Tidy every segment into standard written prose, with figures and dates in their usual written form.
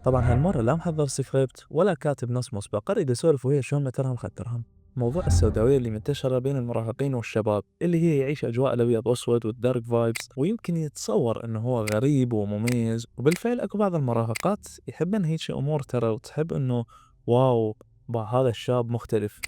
طبعا هالمرة لا محضر سكريبت ولا كاتب نص مسبق، أريد أسولف ويا شلون ما ترهم خد ترهم. موضوع السوداوية اللي منتشرة بين المراهقين والشباب، اللي هي يعيش أجواء الأبيض وأسود والدارك فايبس، ويمكن يتصور إنه هو غريب ومميز، وبالفعل أكو بعض المراهقات يحبن هيك أمور ترى، وتحب إنه واو هذا الشاب مختلف.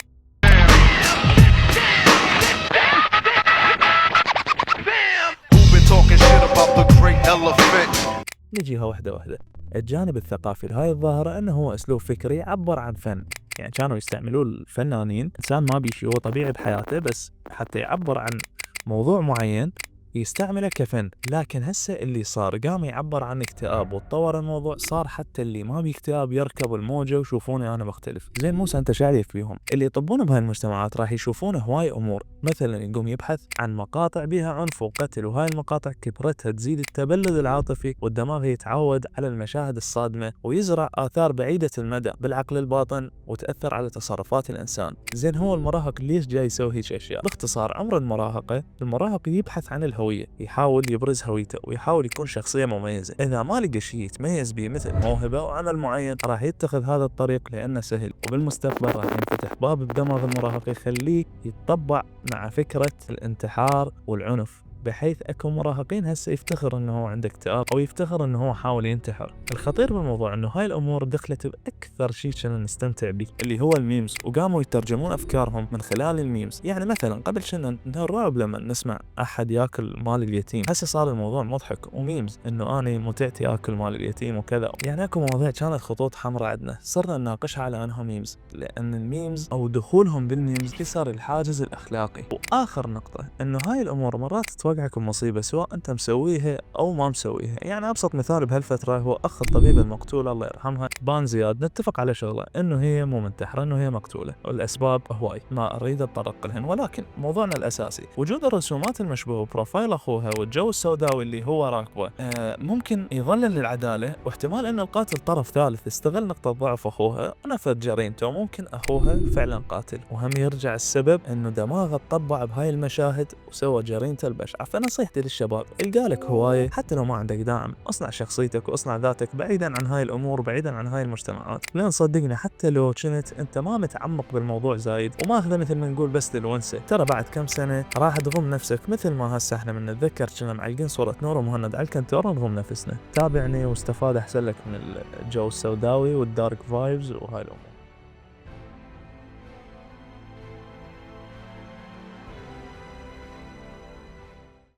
نجيها واحدة واحدة. الجانب الثقافي لهاي الظاهرة أنه هو أسلوب فكري يعبر عن فن، يعني كانوا يستعملوه الفنانين، إنسان ما بيشي هو طبيعي بحياته، بس حتى يعبر عن موضوع معين يستعمله كفن. لكن هسه اللي صار قام يعبر عن اكتئاب وتطور الموضوع، صار حتى اللي ما بيكتئاب يركب الموجة ويشوفوني أنا مختلف. زين موسى أنت شايف فيهم اللي يطبون بهاي المجتمعات راح يشوفون هواي أمور، مثلا يقوم يبحث عن مقاطع بها عنف وقتل، وهاي المقاطع كبرتها تزيد التبلد العاطفي، والدماغ يتعود على المشاهد الصادمة ويزرع آثار بعيدة المدى بالعقل الباطن وتأثر على تصرفات الإنسان. زين هو المراهق ليش جاي يسوي هيك أشياء؟ باختصار عمر المراهق يبحث عن الهوية، يحاول يبرز هويته ويحاول يكون شخصية مميزة. إذا ما لقى شيء يتميز به مثل موهبة وعمل معين، راح يتخذ هذا الطريق لأنه سهل، وبالمستقبل راح ينفتح باب بدماغ المراهق يخليه يتطبع مع فكرة الانتحار والعنف، بحيث اكو مراهقين هسه يفتخر انه هو عنده اكتئاب او يفتخر انه هو حاول ينتحر. الخطير بالموضوع انه هاي الامور دخلت باكثر شيء كنا نستمتع به اللي هو الميمز، وقاموا يترجمون افكارهم من خلال الميمز. يعني مثلا قبل كنا نرعب لما نسمع احد ياكل مال اليتيم، هسه صار الموضوع مضحك وميمز انه انا متعتي اكل مال اليتيم وكذا. يعني اكو مواضيع كانت خطوط حمراء عندنا صرنا نناقشها على انها ميمز، لان الميمز او دخولهم بالميمز كسر الحاجز الاخلاقي. واخر نقطة انه هاي الامور مرات توقعكم مصيبة سواء أنت مسويها أو ما مسويها. يعني أبسط مثال بهالفترة هو أخ الطبيب المقتولة الله يرحمها بان زياد، نتفق على شغلة إنه هي مو منتحرة، إنه هي مقتولة، والأسباب هواي ما أريد أتطرق لهن، ولكن موضوعنا الأساسي وجود الرسومات المشبوهة بروفايل أخوها والجو السوداوي اللي هو راكبه ممكن يظلل للعدالة، واحتمال إن القاتل طرف ثالث استغل نقطة ضعف أخوها ونفذ جريمته، وممكن أخوها فعلا قاتل، وهم يرجع السبب إنه دماغه تطبع بهاي المشاهد وسوى جريمته البشعة. فنصيحتي للشباب القالك هواية حتى لو ما عندك داعم، اصنع شخصيتك واصنع ذاتك بعيدا عن هاي الامور، بعيدا عن هاي المجتمعات، لان صدقني حتى لو كنت انت ما متعمق بالموضوع زايد وما اخذه مثل ما نقول بس للونسة، ترى بعد كم سنة راح تضم نفسك مثل ما هسه احنا من نتذكر كنا معلقين صورة نور ومهند على الكنتور نضم نفسنا. تابعني واستفاد احسن لك من الجو السوداوي والدارك فايبز وهاي الامور.